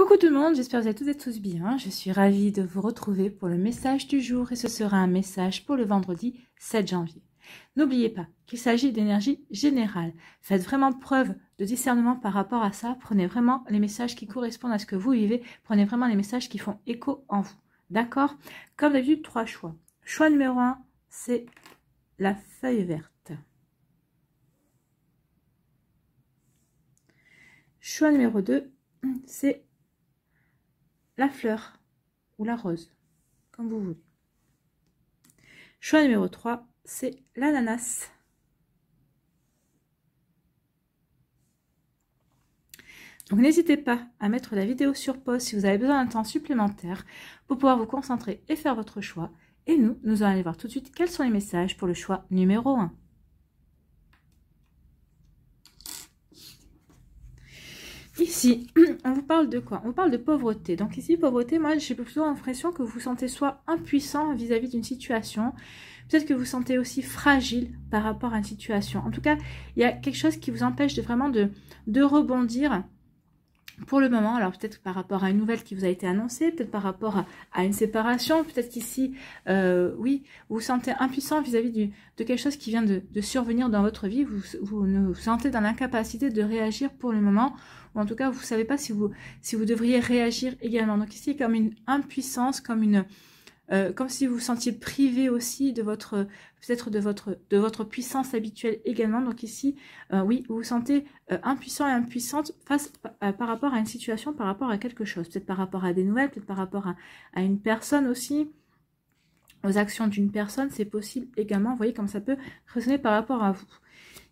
Coucou tout le monde, j'espère que vous allez toutes et tous bien. Je suis ravie de vous retrouver pour le message du jour et ce sera un message pour le vendredi 7 janvier. N'oubliez pas qu'il s'agit d'énergie générale. Faites vraiment preuve de discernement par rapport à ça. Prenez vraiment les messages qui correspondent à ce que vous vivez. Prenez vraiment les messages qui font écho en vous. D'accord? Comme d'habitude, 3 choix. Choix numéro 1, c'est la feuille verte. Choix numéro 2, c'est la fleur ou la rose, comme vous voulez. Choix numéro 3, c'est l'ananas. Donc n'hésitez pas à mettre la vidéo sur pause si vous avez besoin d'un temps supplémentaire pour pouvoir vous concentrer et faire votre choix. Et nous allons aller voir tout de suite quels sont les messages pour le choix numéro 1. Ici, on vous parle de quoi? On vous parle de pauvreté. Donc ici, pauvreté, moi j'ai plutôt l'impression que vous vous sentez soit impuissant vis-à-vis d'une situation, peut-être que vous vous sentez aussi fragile par rapport à une situation. En tout cas, il y a quelque chose qui vous empêche de vraiment de rebondir pour le moment. Alors peut-être par rapport à une nouvelle qui vous a été annoncée, peut-être par rapport à une séparation, peut-être qu'ici, oui, vous vous sentez impuissant vis-à-vis de quelque chose qui vient de survenir dans votre vie. Vous ne vous sentez dans l'incapacité de réagir pour le moment, ou en tout cas vous ne savez pas si vous devriez réagir également. Donc ici, comme une impuissance, comme si vous vous sentiez privé aussi de votre, peut-être de votre puissance habituelle également. Donc ici, oui, vous vous sentez impuissant et impuissante par rapport à une situation, par rapport à quelque chose. Peut-être par rapport à des nouvelles, peut-être par rapport à une personne aussi, aux actions d'une personne, c'est possible également. Vous voyez comme ça peut résonner par rapport à vous.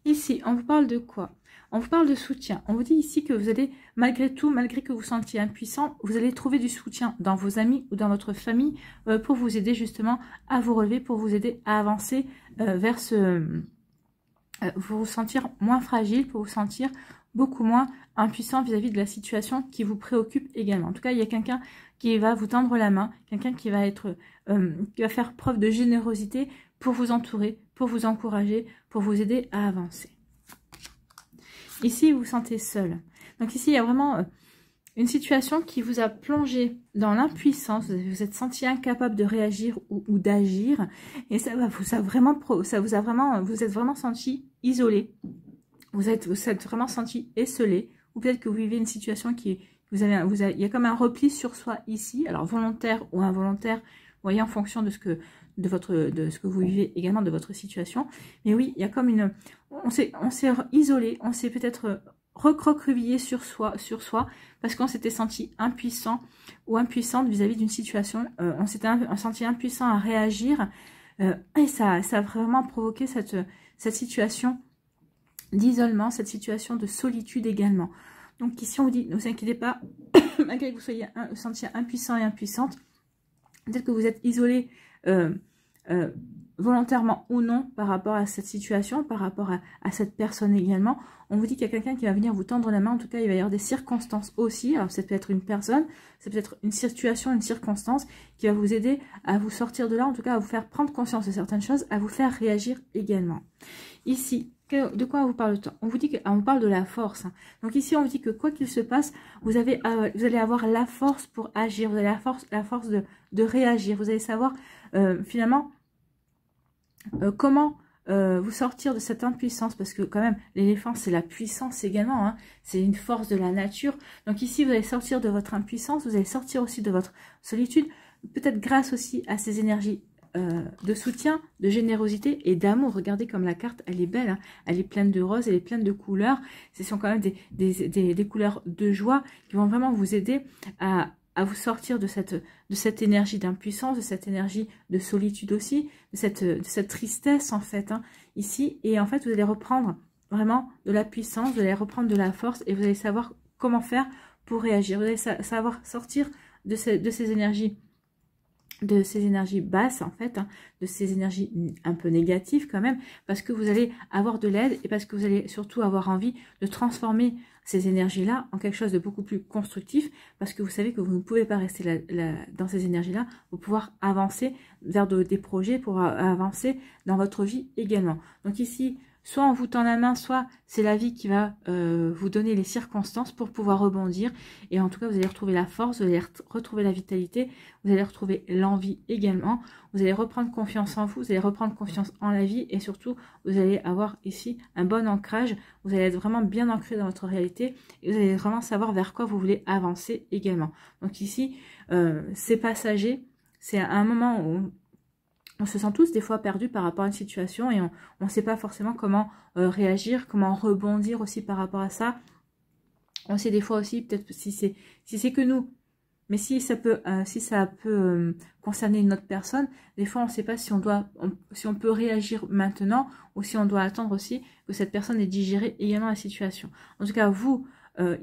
Ici, on vous parle de quoi? On vous parle de soutien. On vous dit ici que vous allez, malgré tout, malgré que vous sentiez impuissant, vous allez trouver du soutien dans vos amis ou dans votre famille pour vous aider justement à vous relever, pour vous aider à avancer vers vous sentir moins fragile, pour vous sentir beaucoup moins impuissant vis-à-vis de la situation qui vous préoccupe également. En tout cas, il y a quelqu'un qui va vous tendre la main, quelqu'un qui va qui va faire preuve de générosité pour vous entourer, pour vous encourager, pour vous aider à avancer. Ici, vous vous sentez seul. Donc ici, il y a vraiment une situation qui vous a plongé dans l'impuissance. Vous êtes senti incapable de réagir ou d'agir. Et vous êtes vraiment senti isolé. Vous êtes vraiment senti esselé. Ou peut-être que vous vivez une situation il y a comme un repli sur soi ici. Alors volontaire ou involontaire, vous voyez, en fonction de ce que vous vivez également, de votre situation. Mais oui, il y a comme on s'est isolé, on s'est peut-être recroquevillé sur soi, parce qu'on s'était senti impuissant ou impuissante vis-à-vis d'une situation. On s'était senti impuissant à réagir, et ça a vraiment provoqué cette situation d'isolement, cette situation de solitude également. Donc ici, on vous dit, ne vous inquiétez pas, malgré que vous soyez sentiez impuissant et impuissante, peut-être que vous êtes isolé volontairement ou non par rapport à cette situation, par rapport à cette personne également. On vous dit qu'il y a quelqu'un qui va venir vous tendre la main. En tout cas, il va y avoir des circonstances aussi. Alors, ça peut être une personne, c'est peut-être une situation, une circonstance qui va vous aider à vous sortir de là, en tout cas à vous faire prendre conscience de certaines choses, à vous faire réagir également. Ici, de quoi on vous parle? On vous dit qu'on parle de la force. Donc ici, on vous dit que quoi qu'il se passe, vous allez avoir la force pour agir. Vous avez la force de réagir. Vous allez savoir finalement comment vous sortir de cette impuissance, parce que quand même l'éléphant c'est la puissance également, hein, c'est une force de la nature. Donc ici vous allez sortir de votre impuissance, vous allez sortir aussi de votre solitude, peut-être grâce aussi à ces énergies de soutien, de générosité et d'amour. Regardez comme la carte, elle est belle, hein, elle est pleine de roses, elle est pleine de couleurs. Ce sont quand même des couleurs de joie qui vont vraiment vous aider à vous sortir de cette énergie d'impuissance, de cette énergie de solitude aussi, de cette tristesse en fait, hein, ici. Et en fait, vous allez reprendre vraiment de la puissance, vous allez reprendre de la force et vous allez savoir comment faire pour réagir. Vous allez savoir sortir de ces énergies basses en fait, hein, de ces énergies un peu négatives quand même, parce que vous allez avoir de l'aide et parce que vous allez surtout avoir envie de transformer ces énergies-là en quelque chose de beaucoup plus constructif, parce que vous savez que vous ne pouvez pas rester dans ces énergies-là pour pouvoir avancer vers des projets, pour avancer dans votre vie également. Donc ici, soit on vous tend la main, soit c'est la vie qui va vous donner les circonstances pour pouvoir rebondir. Et en tout cas, vous allez retrouver la force, vous allez retrouver la vitalité, vous allez retrouver l'envie également. Vous allez reprendre confiance en vous, vous allez reprendre confiance en la vie et surtout, vous allez avoir ici un bon ancrage. Vous allez être vraiment bien ancré dans votre réalité et vous allez vraiment savoir vers quoi vous voulez avancer également. Donc ici, c'est passager, c'est un moment où on se sent tous des fois perdus par rapport à une situation et on ne sait pas forcément comment réagir, comment rebondir aussi par rapport à ça. On sait des fois aussi, peut-être si c'est que nous, mais si ça peut concerner une autre personne, des fois on ne sait pas si on peut réagir maintenant ou si on doit attendre aussi que cette personne ait digéré également la situation. En tout cas, vous,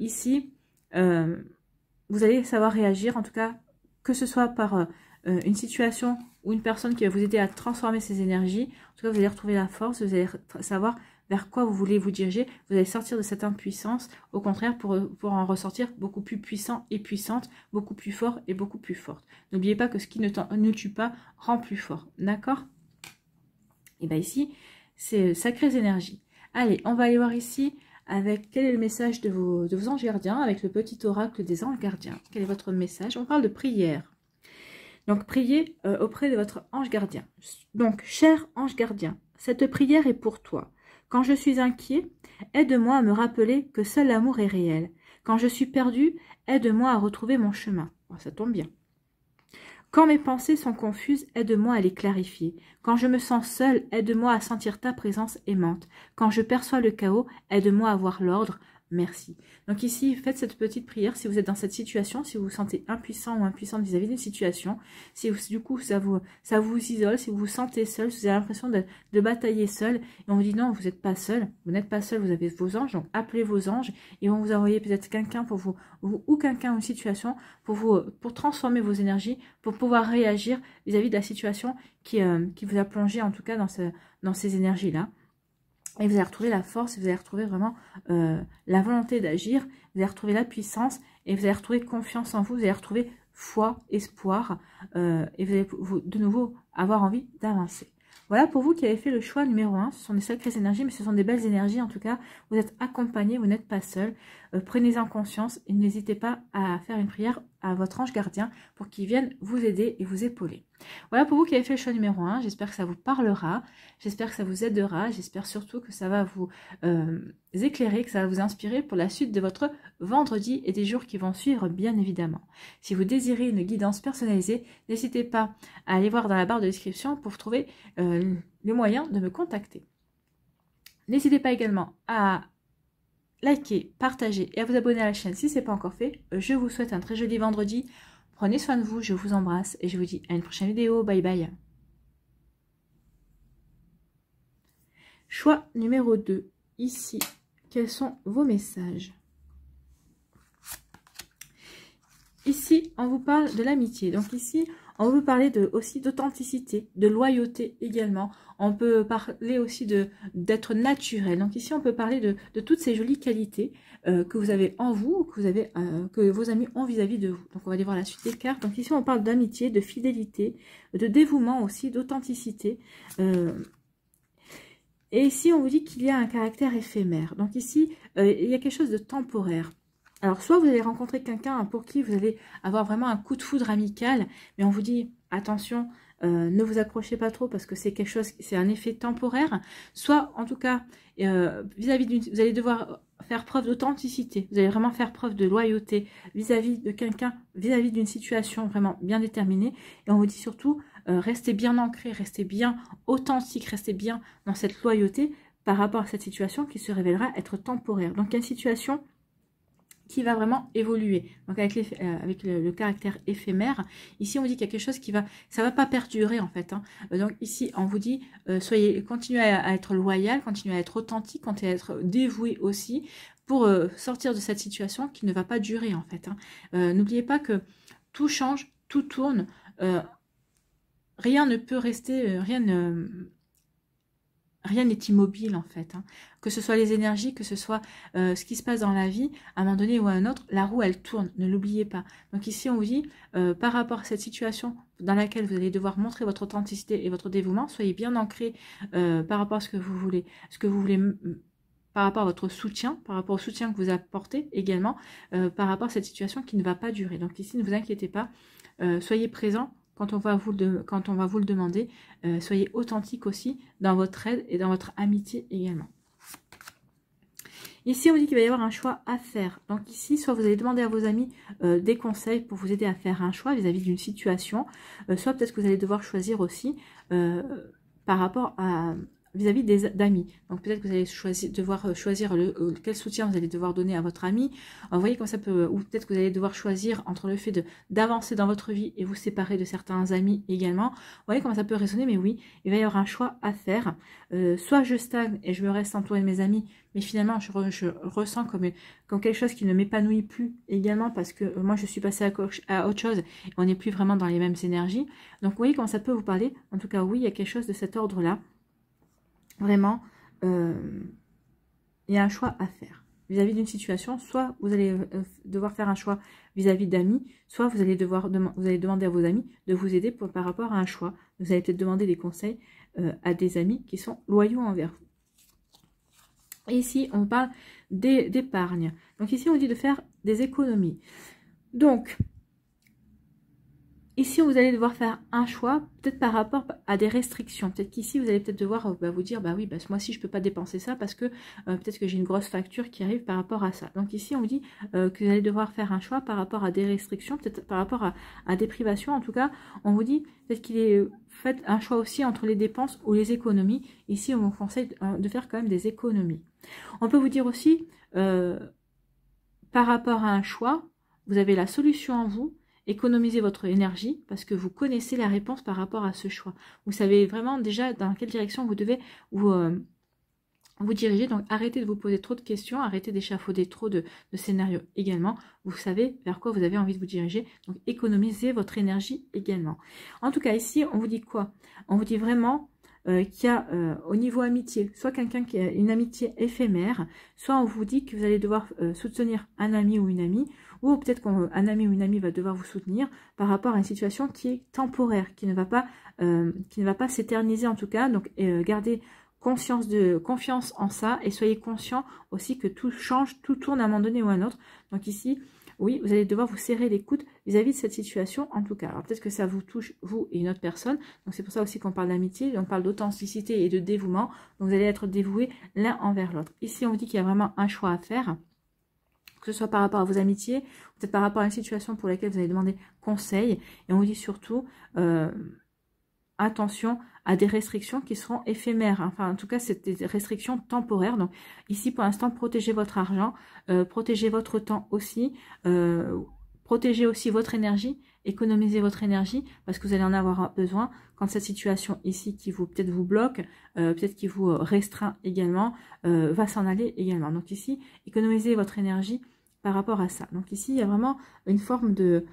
ici, vous allez savoir réagir, en tout cas, que ce soit par une situation ou une personne qui va vous aider à transformer ces énergies. En tout cas, vous allez retrouver la force, vous allez savoir vers quoi vous voulez vous diriger. Vous allez sortir de cette impuissance, au contraire, pour en ressortir beaucoup plus puissant et puissante, beaucoup plus fort et beaucoup plus forte. N'oubliez pas que ce qui ne tue pas rend plus fort. D'accord? Et bien ici, c'est sacrées énergies. Allez, on va aller voir ici avec quel est le message de vos anges gardiens, avec le petit oracle des anges gardiens. Quel est votre message? On parle de prière. Donc, priez auprès de votre ange gardien. Donc, cher ange gardien, cette prière est pour toi. Quand je suis inquiet, aide-moi à me rappeler que seul l'amour est réel. Quand je suis perdu, aide-moi à retrouver mon chemin. Oh, ça tombe bien. Quand mes pensées sont confuses, aide-moi à les clarifier. Quand je me sens seule, aide-moi à sentir ta présence aimante. Quand je perçois le chaos, aide-moi à voir l'ordre. Merci. Donc ici, faites cette petite prière si vous êtes dans cette situation, si vous vous sentez impuissant ou impuissante vis-à-vis d'une situation, si du coup ça vous isole, si vous vous sentez seul, si vous avez l'impression de batailler seul, et on vous dit non, vous n'êtes pas seul, vous n'êtes pas seul, vous avez vos anges, donc appelez vos anges, et on vous envoyer peut-être quelqu'un pour vous, ou quelqu'un ou une situation, pour transformer vos énergies, pour pouvoir réagir vis-à-vis de la situation qui vous a plongé en tout cas dans ces énergies-là. Et vous allez retrouver la force, vous allez retrouver vraiment la volonté d'agir, vous allez retrouver la puissance, et vous allez retrouver confiance en vous, vous allez retrouver foi, espoir, et vous allez de nouveau avoir envie d'avancer. Voilà pour vous qui avez fait le choix numéro 1, ce sont des sacrées énergies, mais ce sont des belles énergies en tout cas, vous êtes accompagnés, vous n'êtes pas seul, prenez-en conscience et n'hésitez pas à faire une prière à votre ange gardien pour qu'il vienne vous aider et vous épauler. Voilà pour vous qui avez fait le choix numéro 1, j'espère que ça vous parlera, j'espère que ça vous aidera, j'espère surtout que ça va vous éclairer, que ça va vous inspirer pour la suite de votre vendredi et des jours qui vont suivre bien évidemment. Si vous désirez une guidance personnalisée, n'hésitez pas à aller voir dans la barre de description pour trouver les moyens de me contacter. N'hésitez pas également à liker, partager et à vous abonner à la chaîne si ce n'est pas encore fait. Je vous souhaite un très joli vendredi. Prenez soin de vous, je vous embrasse et je vous dis à une prochaine vidéo. Bye bye. Choix numéro 2. Ici, quels sont vos messages? Ici, on vous parle de l'amitié. Donc ici, on veut parler aussi d'authenticité, de loyauté également. On peut parler aussi d'être naturel. Donc ici, on peut parler de toutes ces jolies qualités que vous avez en vous, que vos amis ont vis-à-vis de vous. Donc on va aller voir la suite des cartes. Donc ici, on parle d'amitié, de fidélité, de dévouement aussi, d'authenticité. Et ici, on vous dit qu'il y a un caractère éphémère. Donc ici, il y a quelque chose de temporaire. Alors, soit vous allez rencontrer quelqu'un pour qui vous allez avoir vraiment un coup de foudre amical, mais on vous dit, attention, ne vous accrochez pas trop parce que c'est quelque chose, c'est un effet temporaire. Soit, en tout cas, vous allez devoir faire preuve d'authenticité. Vous allez vraiment faire preuve de loyauté vis-à-vis de quelqu'un, vis-à-vis d'une situation vraiment bien déterminée. Et on vous dit surtout, restez bien ancré, restez bien authentique, restez bien dans cette loyauté par rapport à cette situation qui se révélera être temporaire. Donc, il y a une situation qui va vraiment évoluer. Donc avec le caractère éphémère, ici on dit qu'il y a quelque chose ça va pas perdurer en fait. Hein. Donc ici on vous dit, continuez à être loyal, continuez à être authentique, continuez à être dévoué aussi pour sortir de cette situation qui ne va pas durer en fait. Hein. N'oubliez pas que tout change, tout tourne, rien ne peut rester, rien n'est immobile en fait, hein. Que ce soit les énergies, que ce soit ce qui se passe dans la vie, à un moment donné ou à un autre, la roue elle tourne, ne l'oubliez pas. Donc ici on vous dit, par rapport à cette situation dans laquelle vous allez devoir montrer votre authenticité et votre dévouement, soyez bien ancrés par rapport à ce que vous voulez, par rapport à votre soutien, par rapport au soutien que vous apportez également, par rapport à cette situation qui ne va pas durer. Donc ici ne vous inquiétez pas, soyez présents. Quand on va vous le demander, soyez authentique aussi dans votre aide et dans votre amitié également. Ici, on dit qu'il va y avoir un choix à faire. Donc ici, soit vous allez demander à vos amis des conseils pour vous aider à faire un choix vis-à-vis d'une situation, soit peut-être que vous allez devoir choisir aussi par rapport à vis-à-vis d'amis. Donc peut-être que vous allez devoir choisir quel soutien vous allez devoir donner à votre ami. Vous voyez comme ça peut, ou peut-être que vous allez devoir choisir entre le fait d'avancer dans votre vie et vous séparer de certains amis également. Vous voyez comment ça peut résonner, mais oui, il va y avoir un choix à faire. Soit je stagne et je me reste entouré de mes amis, mais finalement je ressens comme quelque chose qui ne m'épanouit plus également parce que moi je suis passée à autre chose et on n'est plus vraiment dans les mêmes énergies. Donc vous voyez comment ça peut vous parler. En tout cas, oui, il y a quelque chose de cet ordre-là. Vraiment, il y a un choix à faire vis-à-vis d'une situation. Soit vous allez devoir faire un choix vis-à-vis d'amis, soit vous allez demander à vos amis de vous aider par rapport à un choix. Vous allez peut-être demander des conseils à des amis qui sont loyaux envers vous. Et ici, on parle d'épargne. Donc ici, on dit de faire des économies. Donc, ici, vous allez devoir faire un choix, peut-être par rapport à des restrictions. Peut-être qu'ici, vous allez peut-être devoir vous dire, bah oui, ce mois-ci, je ne peux pas dépenser ça parce que peut-être que j'ai une grosse facture qui arrive par rapport à ça. Donc ici, on vous dit que vous allez devoir faire un choix par rapport à des restrictions, peut-être par rapport à des privations. En tout cas, on vous dit peut-être qu'il est fait un choix aussi entre les dépenses ou les économies. Ici, on vous conseille de faire quand même des économies. On peut vous dire aussi, par rapport à un choix, vous avez la solution en vous. Économisez votre énergie parce que vous connaissez la réponse par rapport à ce choix. Vous savez vraiment déjà dans quelle direction vous devez vous diriger. Donc arrêtez de vous poser trop de questions, arrêtez d'échafauder trop de scénarios également. Vous savez vers quoi vous avez envie de vous diriger. Donc économisez votre énergie également. En tout cas ici on vous dit quoi? On vous dit vraiment qu'il y a au niveau amitié, soit quelqu'un qui a une amitié éphémère, soit on vous dit que vous allez devoir soutenir un ami ou une amie, ou peut-être qu'un ami ou une amie va devoir vous soutenir par rapport à une situation qui est temporaire, qui ne va pas s'éterniser en tout cas. Donc gardez confiance en ça et soyez conscient aussi que tout change, tout tourne à un moment donné ou à un autre. Donc ici, oui, vous allez devoir vous serrer les coudes vis-à-vis de cette situation en tout cas. Alors peut-être que ça vous touche, vous et une autre personne. Donc c'est pour ça aussi qu'on parle d'amitié, on parle d'authenticité et de dévouement. Donc vous allez être dévoués l'un envers l'autre. Ici, on vous dit qu'il y a vraiment un choix à faire, que ce soit par rapport à vos amitiés, peut-être par rapport à une situation pour laquelle vous allez demander conseil. Et on vous dit surtout, attention à des restrictions qui seront éphémères. Enfin, en tout cas, c'est des restrictions temporaires. Donc, ici, pour l'instant, protégez votre argent, protégez votre temps aussi, protégez aussi votre énergie, économisez votre énergie parce que vous allez en avoir besoin quand cette situation ici qui peut-être vous bloque, peut-être qui vous restreint également, va s'en aller également. Donc ici, économisez votre énergie par rapport à ça. Donc ici, il y a vraiment une forme de...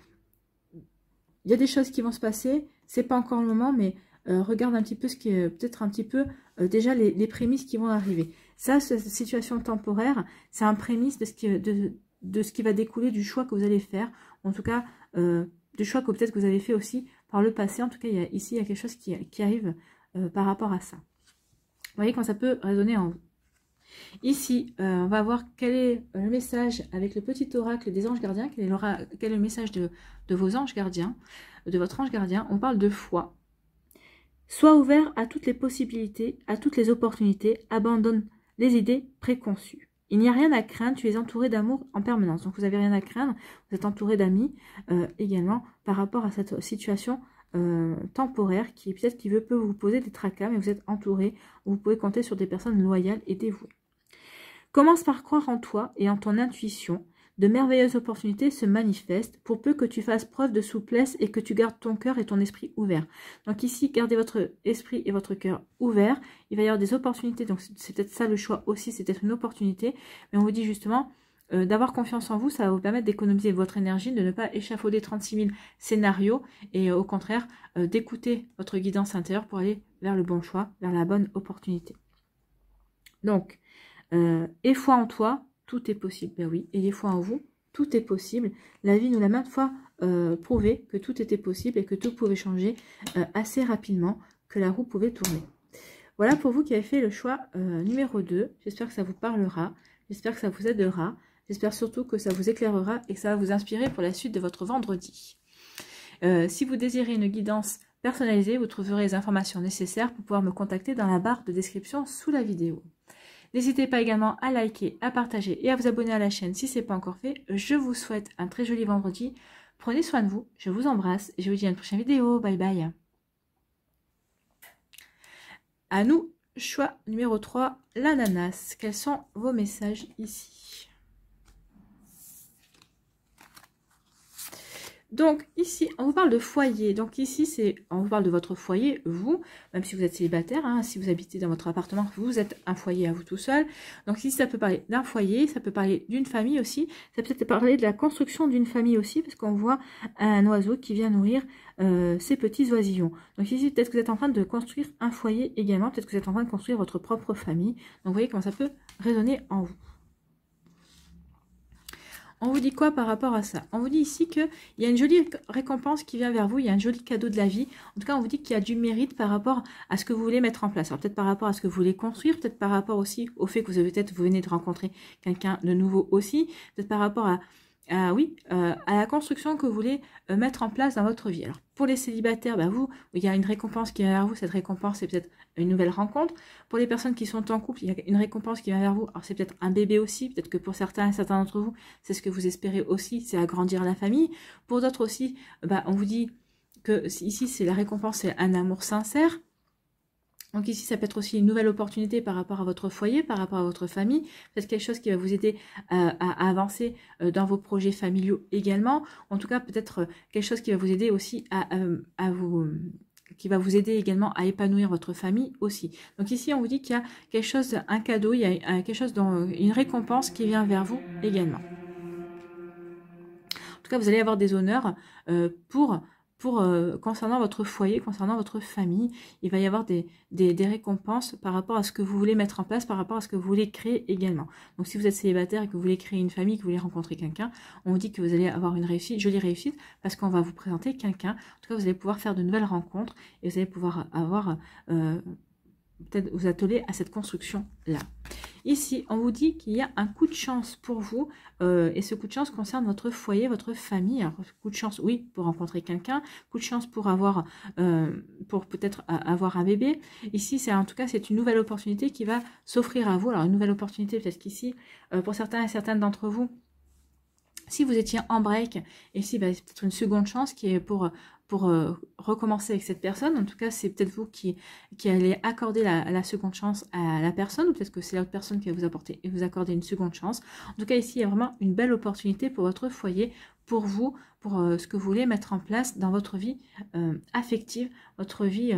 Il y a des choses qui vont se passer, c'est pas encore le moment, mais regarde un petit peu ce qui est peut-être un petit peu déjà les prémices qui vont arriver. Ça, cette situation temporaire, c'est un prémisse de ce qui va découler du choix que vous allez faire. En tout cas, du choix que peut-être que vous avez fait aussi par le passé. En tout cas, ici, il y a quelque chose qui arrive par rapport à ça. Vous voyez quand ça peut résonner en vous. Ici, on va voir quel est le message avec le petit oracle des anges gardiens, quel est le message de vos anges gardiens, de votre ange gardien. On parle de foi. Sois ouvert à toutes les possibilités, à toutes les opportunités, abandonne les idées préconçues. Il n'y a rien à craindre, tu es entouré d'amour en permanence. Donc vous n'avez rien à craindre, vous êtes entouré d'amis également par rapport à cette situation temporaire qui peut-être peut vous poser des tracas, mais vous êtes entouré, vous pouvez compter sur des personnes loyales et dévouées. Commence par croire en toi et en ton intuition. De merveilleuses opportunités se manifestent pour peu que tu fasses preuve de souplesse et que tu gardes ton cœur et ton esprit ouverts. Donc ici, gardez votre esprit et votre cœur ouverts. Il va y avoir des opportunités, donc c'est peut-être ça le choix aussi, c'est peut-être une opportunité. Mais on vous dit justement d'avoir confiance en vous, ça va vous permettre d'économiser votre énergie, de ne pas échafauder 36 000 scénarios et au contraire d'écouter votre guidance intérieure pour aller vers le bon choix, vers la bonne opportunité. Donc, et foi en toi, tout est possible. Ben oui, ayez foi en vous, tout est possible. La vie nous l'a maintes fois prouvé que tout était possible et que tout pouvait changer assez rapidement, que la roue pouvait tourner. Voilà pour vous qui avez fait le choix numéro 2. J'espère que ça vous parlera, j'espère que ça vous aidera, j'espère surtout que ça vous éclairera et que ça va vous inspirer pour la suite de votre vendredi. Si vous désirez une guidance personnalisée, vous trouverez les informations nécessaires pour pouvoir me contacter dans la barre de description sous la vidéo. N'hésitez pas également à liker, à partager et à vous abonner à la chaîne si ce n'est pas encore fait. Je vous souhaite un très joli vendredi. Prenez soin de vous, je vous embrasse et je vous dis à une prochaine vidéo. Bye bye. À nous, choix numéro 3, l'ananas. Quels sont vos messages ici? Donc ici, on vous parle de foyer. Donc ici, on vous parle de votre foyer, vous, même si vous êtes célibataire, hein, si vous habitez dans votre appartement, vous êtes un foyer à vous tout seul. Donc ici, ça peut parler d'un foyer, ça peut parler d'une famille aussi, ça peut peut-être parler de la construction d'une famille aussi, parce qu'on voit un oiseau qui vient nourrir ses petits oisillons. Donc ici, peut-être que vous êtes en train de construire un foyer également, peut-être que vous êtes en train de construire votre propre famille. Donc vous voyez comment ça peut résonner en vous. On vous dit quoi par rapport à ça? On vous dit ici qu'il y a une jolie récompense qui vient vers vous, il y a un joli cadeau de la vie. En tout cas, on vous dit qu'il y a du mérite par rapport à ce que vous voulez mettre en place. Alors peut-être par rapport à ce que vous voulez construire, peut-être par rapport aussi au fait que vous venez de rencontrer quelqu'un de nouveau aussi, peut-être par rapport à la construction que vous voulez mettre en place dans votre vie. Alors, pour les célibataires, il y a une récompense qui vient vers vous. Cette récompense, c'est peut-être une nouvelle rencontre. Pour les personnes qui sont en couple, il y a une récompense qui vient vers vous. Alors, c'est peut-être un bébé aussi. Peut-être que pour certains d'entre vous, c'est ce que vous espérez aussi, c'est agrandir la famille. Pour d'autres aussi, on vous dit que ici, c'est la récompense, c'est un amour sincère. Donc ici, ça peut être aussi une nouvelle opportunité par rapport à votre foyer, par rapport à votre famille. Peut-être quelque chose qui va vous aider à avancer dans vos projets familiaux également. En tout cas, peut-être quelque chose qui va vous aider aussi qui va vous aider également à épanouir votre famille aussi. Donc ici, on vous dit qu'il y a quelque chose, un cadeau, il y a quelque chose, une récompense qui vient vers vous également. En tout cas, vous allez avoir des honneurs concernant votre foyer, concernant votre famille. Il va y avoir des récompenses par rapport à ce que vous voulez mettre en place, par rapport à ce que vous voulez créer également. Donc si vous êtes célibataire et que vous voulez créer une famille, que vous voulez rencontrer quelqu'un, on vous dit que vous allez avoir une réussite, jolie réussite, parce qu'on va vous présenter quelqu'un. En tout cas, vous allez pouvoir faire de nouvelles rencontres et vous allez pouvoir avoir peut-être vous atteler à cette construction-là. Ici, on vous dit qu'il y a un coup de chance pour vous, et ce coup de chance concerne votre foyer, votre famille. Alors, coup de chance, oui, pour rencontrer quelqu'un, coup de chance pour peut-être avoir un bébé. Ici, en tout cas, c'est une nouvelle opportunité qui va s'offrir à vous. Alors, une nouvelle opportunité, peut-être qu'ici, pour certains et certaines d'entre vous, si vous étiez en break, ici, c'est peut-être une seconde chance qui est pour recommencer avec cette personne. En tout cas, c'est peut-être vous qui allez accorder la seconde chance à la personne, ou peut-être que c'est l'autre personne qui va vous apporter et vous accorder une seconde chance. En tout cas, ici, il y a vraiment une belle opportunité pour votre foyer, pour vous, pour ce que vous voulez mettre en place dans votre vie affective, votre vie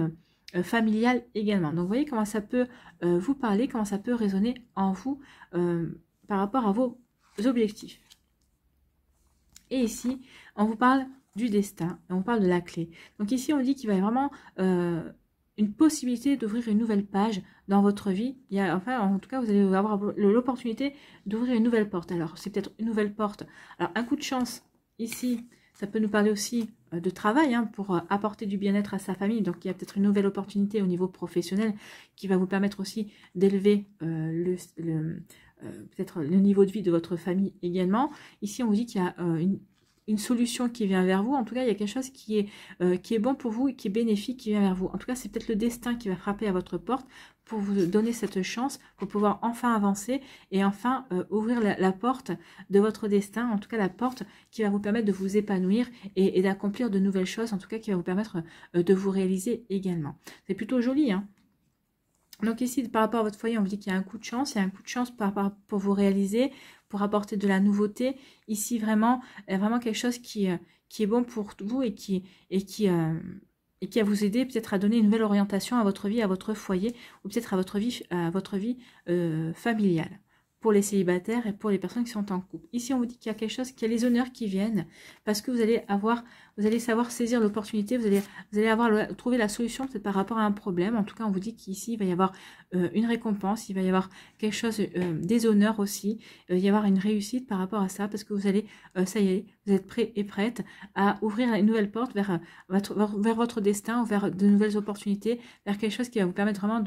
familiale également. Donc, vous voyez comment ça peut vous parler, comment ça peut résonner en vous par rapport à vos objectifs. Et ici, on vous parle du destin, on parle de la clé. Donc ici, on dit qu'il va y avoir vraiment une possibilité d'ouvrir une nouvelle page dans votre vie. En tout cas, vous allez avoir l'opportunité d'ouvrir une nouvelle porte. Alors, c'est peut-être une nouvelle porte. Alors, un coup de chance, ici, ça peut nous parler aussi de travail, pour apporter du bien-être à sa famille. Donc, il y a peut-être une nouvelle opportunité au niveau professionnel qui va vous permettre aussi d'élever peut-être le niveau de vie de votre famille également. Ici, on vous dit qu'il y a une solution qui vient vers vous. En tout cas, il y a quelque chose qui est bon pour vous et qui est bénéfique qui vient vers vous. En tout cas, c'est peut-être le destin qui va frapper à votre porte pour vous donner cette chance, pour pouvoir enfin avancer et enfin ouvrir la porte de votre destin. En tout cas, la porte qui va vous permettre de vous épanouir et d'accomplir de nouvelles choses. En tout cas, qui va vous permettre de vous réaliser également. C'est plutôt joli, hein. Donc ici, par rapport à votre foyer, on vous dit qu'il y a un coup de chance. Il y a un coup de chance pour vous réaliser, pour apporter de la nouveauté. Ici, vraiment quelque chose qui est bon pour vous et qui va vous aider peut-être à donner une nouvelle orientation à votre vie, à votre foyer, ou peut-être à votre vie familiale. pour les célibataires et pour les personnes qui sont en couple. Ici, on vous dit qu'il y a quelque chose, qu'il y a les honneurs qui viennent parce que vous allez savoir saisir l'opportunité, vous allez trouver la solution peut-être par rapport à un problème. En tout cas, on vous dit qu'ici, il va y avoir une récompense, il va y avoir quelque chose, des honneurs aussi, il va y avoir une réussite par rapport à ça parce que vous allez, ça y est, vous êtes prêts et prêtes à ouvrir une nouvelle porte vers votre destin ou vers de nouvelles opportunités, vers quelque chose qui va vous permettre vraiment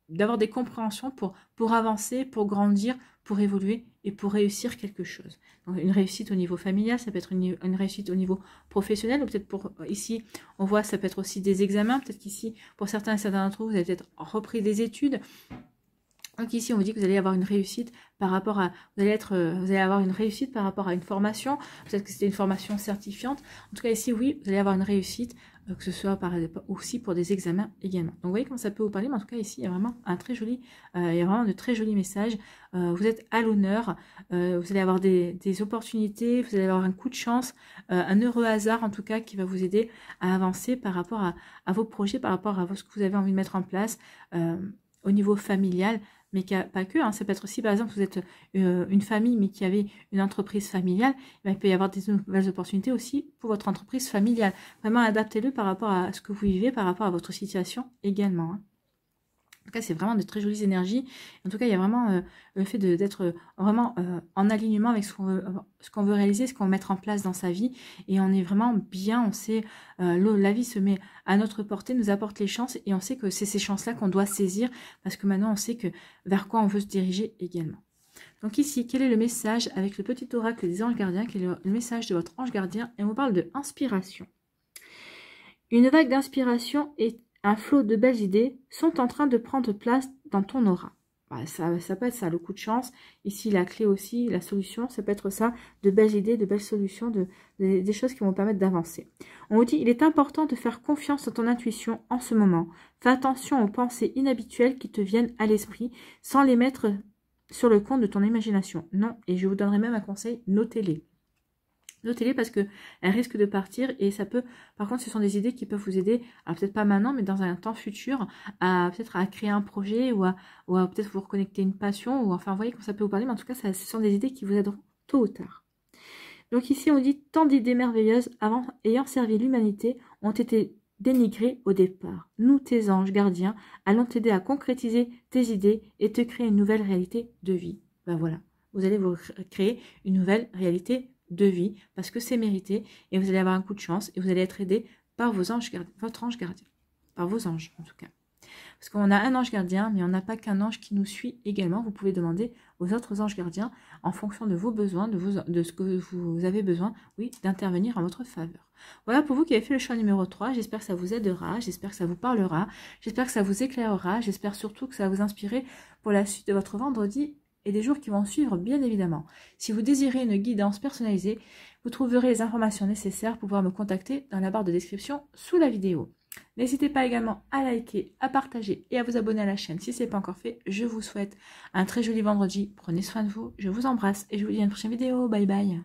d'avoir des compréhensions pour avancer, pour grandir, pour évoluer et pour réussir quelque chose. Donc, une réussite au niveau familial, ça peut être une réussite au niveau professionnel, ou peut-être pour, ici, on voit, ça peut être aussi des examens, peut-être qu'ici, pour certains et certains d'entre vous, vous avez peut-être repris des études. Donc ici, on vous dit que vous allez avoir une réussite par rapport à, vous allez avoir une réussite par rapport à une formation, peut-être que c'était une formation certifiante. En tout cas, ici, oui, vous allez avoir une réussite, que ce soit aussi pour des examens également. Donc, vous voyez comment ça peut vous parler, mais en tout cas, ici, il y a vraiment un très joli, il y a vraiment de très jolis messages. Vous êtes à l'honneur, vous allez avoir des opportunités, vous allez avoir un coup de chance, un heureux hasard, en tout cas, qui va vous aider à avancer par rapport à vos projets, par rapport à ce que vous avez envie de mettre en place au niveau familial. Mais pas que, hein. Ça peut être aussi, par exemple, vous êtes une famille, mais qui avait une entreprise familiale, il peut y avoir des nouvelles opportunités aussi pour votre entreprise familiale. Vraiment, adaptez-le par rapport à ce que vous vivez, par rapport à votre situation également, hein. En tout cas, c'est vraiment de très jolies énergies. En tout cas, il y a vraiment le fait d'être vraiment en alignement avec ce qu'on veut réaliser, ce qu'on veut mettre en place dans sa vie. Et on est vraiment bien, on sait, la vie se met à notre portée, nous apporte les chances. Et on sait que c'est ces chances-là qu'on doit saisir parce que maintenant, on sait que vers quoi on veut se diriger également. Donc ici, quel est le message avec le petit oracle des anges gardiens? Quel est le message de votre ange gardien? Et on vous parle de inspiration. Une vague d'inspiration est un flot de belles idées sont en train de prendre place dans ton aura. Voilà, ça peut être ça, le coup de chance. Ici, la clé aussi, la solution, ça peut être ça, de belles idées, de belles solutions, des choses qui vont permettre d'avancer. On vous dit, il est important de faire confiance à ton intuition en ce moment. Fais attention aux pensées inhabituelles qui te viennent à l'esprit sans les mettre sur le compte de ton imagination. Non, et je vous donnerai même un conseil, notez-les. Notez-les parce qu'elles risquent de partir et ça peut, par contre, ce sont des idées qui peuvent vous aider, peut-être pas maintenant, mais dans un temps futur, peut-être à créer un projet ou à peut-être vous reconnecter une passion, ou enfin, vous voyez comment ça peut vous parler, mais en tout cas, ce sont des idées qui vous aideront tôt ou tard. Donc ici, on dit, tant d'idées merveilleuses ayant servi l'humanité ont été dénigrées au départ. Nous, tes anges gardiens, allons t'aider à concrétiser tes idées et te créer une nouvelle réalité de vie. Ben voilà, vous allez vous créer une nouvelle réalité de vie parce que c'est mérité et vous allez avoir un coup de chance et vous allez être aidé par vos anges gardiens, votre ange gardien, par vos anges en tout cas. Parce qu'on a un ange gardien, mais on n'a pas qu'un ange qui nous suit également. Vous pouvez demander aux autres anges gardiens, en fonction de vos besoins, de ce que vous avez besoin, oui, d'intervenir en votre faveur. Voilà pour vous qui avez fait le choix numéro 3. J'espère que ça vous aidera, j'espère que ça vous parlera, j'espère que ça vous éclairera, j'espère surtout que ça va vous inspirer pour la suite de votre vendredi et des jours qui vont suivre, bien évidemment. Si vous désirez une guidance personnalisée, vous trouverez les informations nécessaires pour pouvoir me contacter dans la barre de description sous la vidéo. N'hésitez pas également à liker, à partager et à vous abonner à la chaîne si ce n'est pas encore fait. Je vous souhaite un très joli vendredi. Prenez soin de vous, je vous embrasse et je vous dis à une prochaine vidéo. Bye bye.